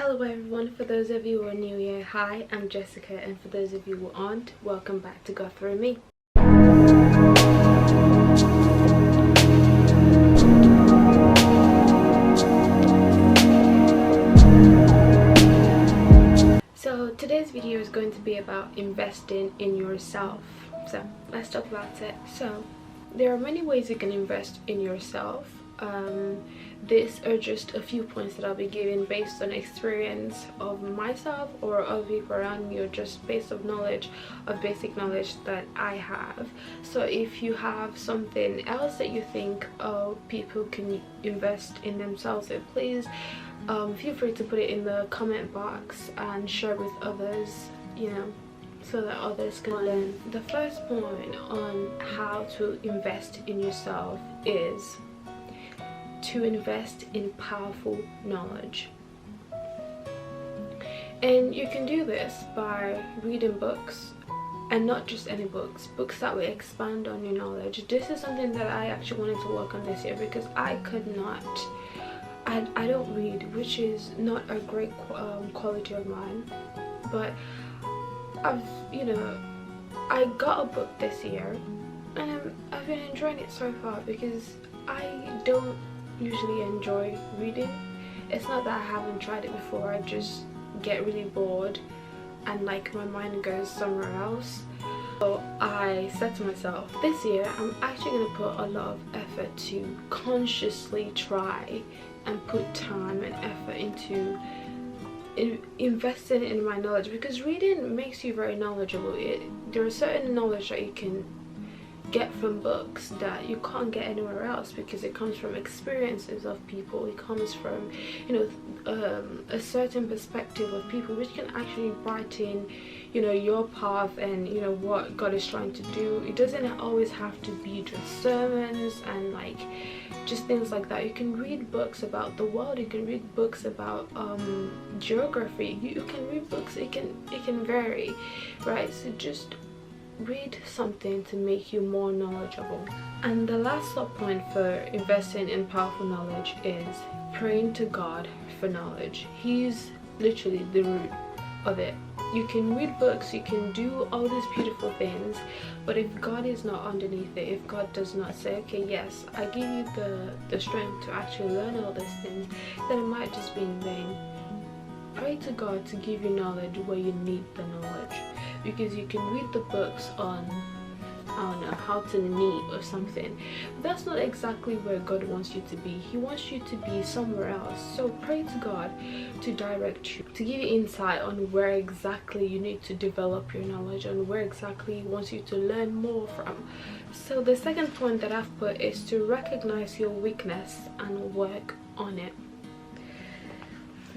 Hello everyone, for those of you who are new here, hi, I'm Jessica, and for those of you who aren't, welcome back to God Through Me. So today's video is going to be about investing in yourself. So let's talk about it. So there are many ways you can invest in yourself. These are just a few points that I'll be giving based on experience of myself or other people around me, or just based on knowledge, of basic knowledge that I have. So if you have something else that you think people can invest in themselves in, please feel free to put it in the comment box and share with others, so that others can learn. The first point on how to invest in yourself is to invest in powerful knowledge. And you can do this by reading books, and not just any books that will expand on your knowledge. This is something that I actually wanted to work on this year, because I could not, I don't read, which is not a great quality of mine, but I got a book this year and I've been enjoying it so far, because I don't usually enjoy reading. It's not that I haven't tried it before, I just get really bored and like my mind goes somewhere else. So I said to myself, this year I'm actually going to put a lot of effort to consciously try and put time and effort into investing in my knowledge, because reading makes you very knowledgeable. There are certain knowledge that you can get from books that you can't get anywhere else, because it comes from experiences of people. It comes from a certain perspective of people, which can actually brighten your path and what God is trying to do. It doesn't always have to be just sermons and like just things like that. You can read books about the world, you can read books about geography, you can read books, it can vary, right? So just read something to make you more knowledgeable. And the last sub point for investing in powerful knowledge is praying to God for knowledge. He's literally the root of it. You can read books, you can do all these beautiful things, but if God is not underneath it, if God does not say, okay, yes, I give you the strength to actually learn all these things, then it might just be in vain. Pray to God to give you knowledge where you need the knowledge, because you can read the books on, I don't know, how to knit or something, but that's not exactly where God wants you to be. He wants you to be somewhere else. So pray to God to direct you, to give you insight on where exactly you need to develop your knowledge, and where exactly He wants you to learn more from. So the second point that I've put is to recognize your weakness and work on it.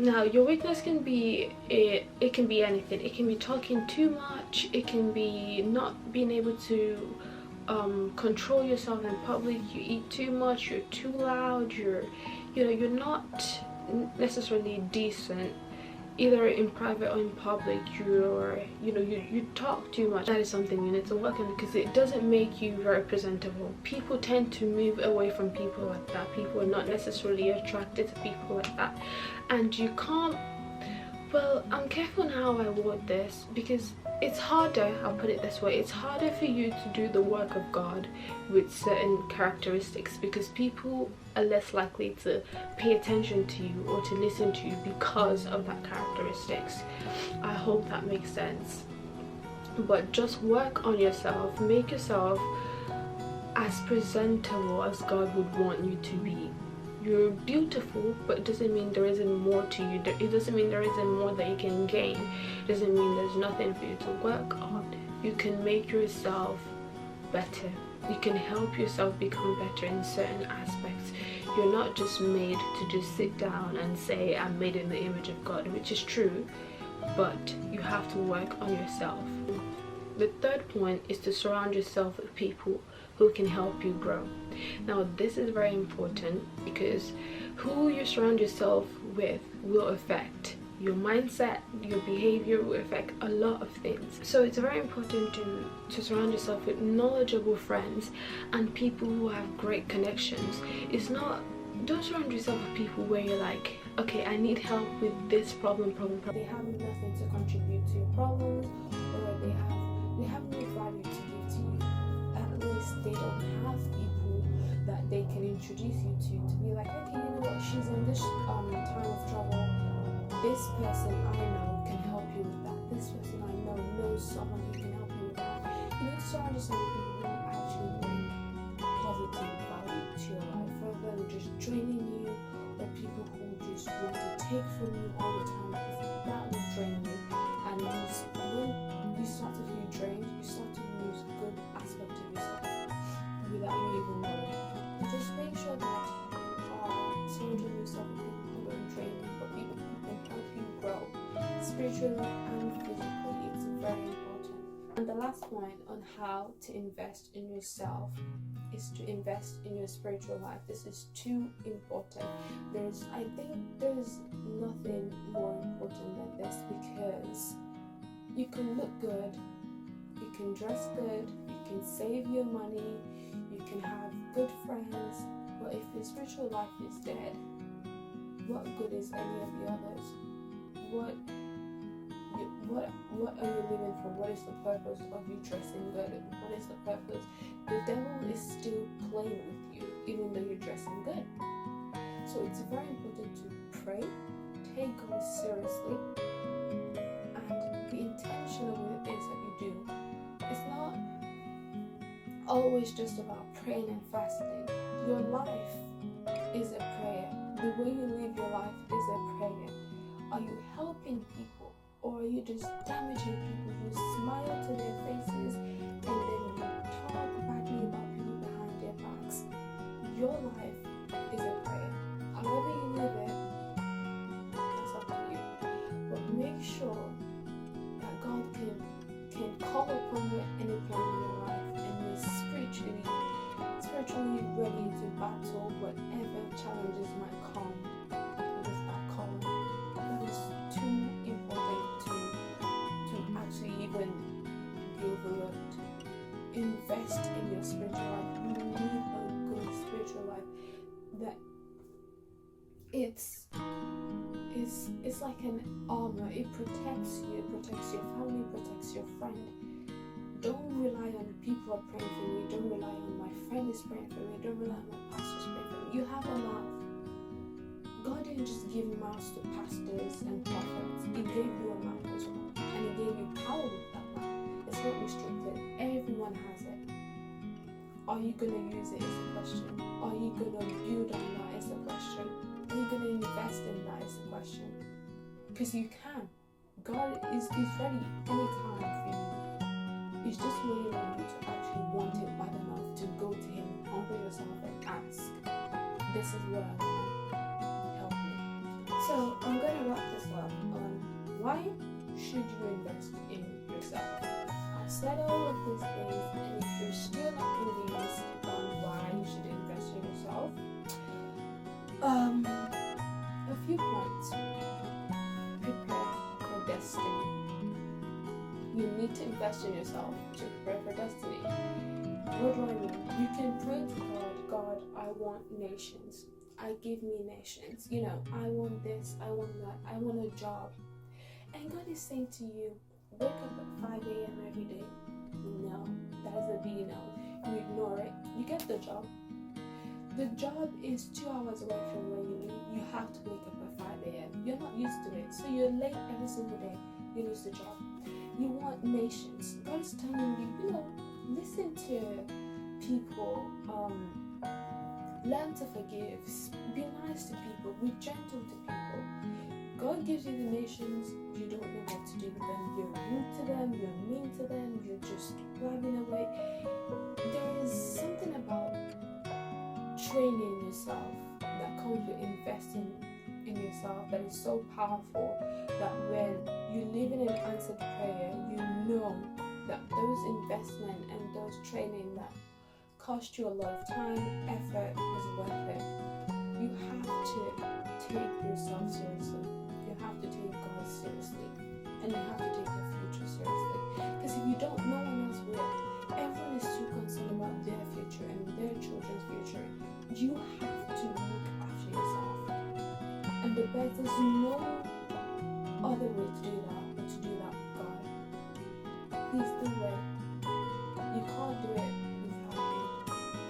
Now, your weakness can be it can be anything. It can be talking too much, it can be not being able to control yourself in public. You eat too much, you're too loud, you're not necessarily decent either in private or in public. You talk too much. That is something you need to work on, because it doesn't make you very presentable. People tend to move away from people like that. People are not necessarily attracted to people like that, and you can't, well, I'm careful in how I word this, because it's harder, I'll put it this way, it's harder for you to do the work of God with certain characteristics, because people are less likely to pay attention to you or to listen to you because of that characteristics. I hope that makes sense. But just work on yourself, make yourself as presentable as God would want you to be. You're beautiful, but it doesn't mean there isn't more to you. It doesn't mean there isn't more that you can gain. It doesn't mean there's nothing for you to work on. You can make yourself better. You can help yourself become better in certain aspects. You're not just made to just sit down and say, I'm made in the image of God, which is true, but you have to work on yourself. The third point is to surround yourself with people who can help you grow. Now, this is very important, because who you surround yourself with will affect your mindset, your behavior, will affect a lot of things. So it's very important to surround yourself with knowledgeable friends and people who have great connections. It's not don't surround yourself with people where you're like, okay, I need help with this problem. They have nothing to contribute to your problems, or they have no value to give to you. At least they don't have people that they can introduce you to be like, okay, you know what, she's in this time of trouble. This person I know can help you with that. This person I know knows someone who can help you with that. You need to surround yourself with people who actually bring positive value to your life, rather than just draining you, or people who just want to take from you all the time, because that will drain you. And when you start to feel drained, you start to lose good aspect of yourself without you even knowing. Just make sure that you are surrounding yourself with people who don't drain you, but people who can help you grow spiritually and physically. It's very important. And the last point on how to invest in yourself is to invest in your spiritual life. This is too important. I think there's nothing more important than this, because you can look good, you can dress good, you can save your money, you can have good friends, but if your spiritual life is dead, what good is any of the others? What are you living for? What is the purpose of you dressing good? What is the purpose? The devil is still playing with you even though you're dressing good. So it's very important to pray, take God seriously, and be intentional with the things that you do. It's not always just about praying and fasting. Your life is a prayer. The way you live your life is a prayer. Are you helping people, or are you just damaging people? You smile to their faces and then you talk badly about people behind their backs. Your life is a prayer. However you live it, that's up to you. But make sure that God can call upon you at any point in your life, and you're spiritually ready to battle whatever challenges might come with that calling. That is too important to actually even be overlooked. Invest in your spiritual life. You need a good spiritual life. That it's like an armor. It protects you, it protects your family, it protects your friend. Don't rely on people are praying for me. Don't rely on my friend is praying for me. Don't rely on my pastor's praying for me. You have a mouth. God didn't just give mouths to pastors and prophets. He gave you a mouth as well. And He gave you power with that mouth. It's not restricted. Everyone has it. Are you going to use it is the question. Are you going to build on that is the question. Are you going to invest in that is the question. Because you can. God is ready anytime for you. He's just waiting on you to actually want it bad enough to go to Him, humble yourself and ask, this is what I want, help me. So I'm going to wrap this up on why should you invest in yourself. I've said all of these things, and if you're still not convinced on why you should invest in yourself, a few points. Prepare for destiny. You need to invest in yourself to prepare for destiny. What do I mean? You can pray to God, I want nations. Give me nations. I want this, I want that, I want a job. And God is saying to you, wake up at 5 a.m. every day. No, that is a big no. You ignore it. You get the job. The job is 2 hours away from where you live. You have to wake up at 5 a.m. You're not used to it. So you're late every single day. You lose the job. You want nations. God is telling you, listen to people, learn to forgive, be nice to people, be gentle to people. God gives you the nations, you don't know what to do with them. You're rude to them, you're mean to them, you're just blabbing away. There is something about training yourself that comes with investing in yourself that is so powerful, that when you live in an answered prayer, you know that those investment and those training that cost you a lot of time, effort was worth it. You have to take yourself seriously. You have to take God seriously, and you have to take your future seriously. Because if you don't, no one else will. Everyone is too concerned about their future and their children's future. You have to look Guys, there's no other way to do that but to do that with God. Please do it. You can't do it without Him,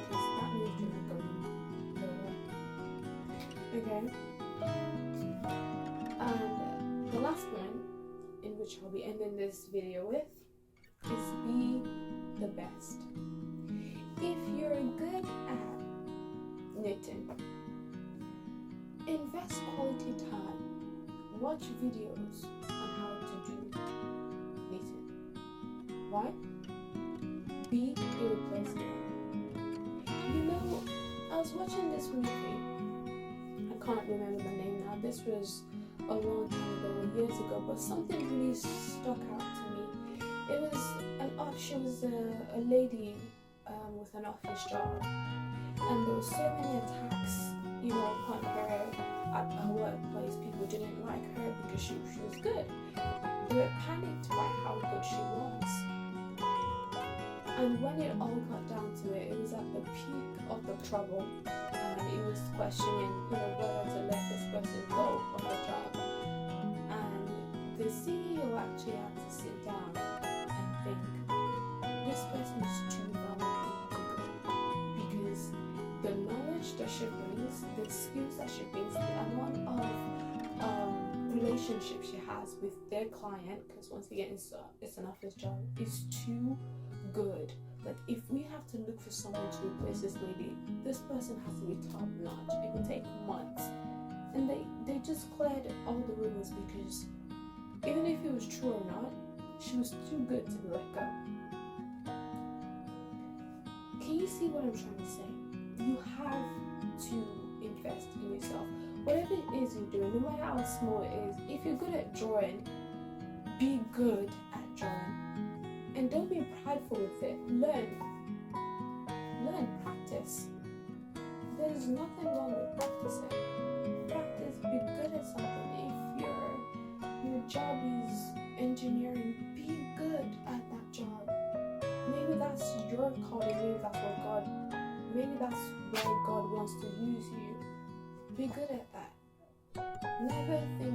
because that means you're not going nowhere. Okay? And the last one, in which I'll be ending this video with, is be the best. If you're good at knitting, invest quality time. Watch videos on how to do knitting. Right? Be irreplaceable. You know, I was watching this movie. I can't remember the name now. This was a long time ago, years ago, but something really stuck out to me. It was she was a lady with an office job, and there were so many attacks, upon her at her workplace. People didn't like her because she was good. They were panicked by how good she was. And when it all got down to it, it was at the peak of the trouble, and it was questioning, whether to let this person go from the job. And the CEO actually had to sit down and think, this person is too valuable to go, because the knowledge that she brings, the skills that she brings, the amount of relationship she has with their client, because once again it's an office job, is too good. Like, if we have to look for someone to replace this lady, this person has to be top notch. It will take months. And they just cleared all the rumors, because even if it was true or not, she was too good to be let go. Can you see what I'm trying to say? You have to invest in yourself. Whatever it is you're doing, no matter how small it is, if you're good at drawing, be good at drawing. And don't be prideful with it. Learn, practice. There's nothing wrong with practicing. Practice, be good at something. If your job is engineering, be good at that job. Maybe that's your calling, maybe that's where God wants to use you. Be good at that. Never think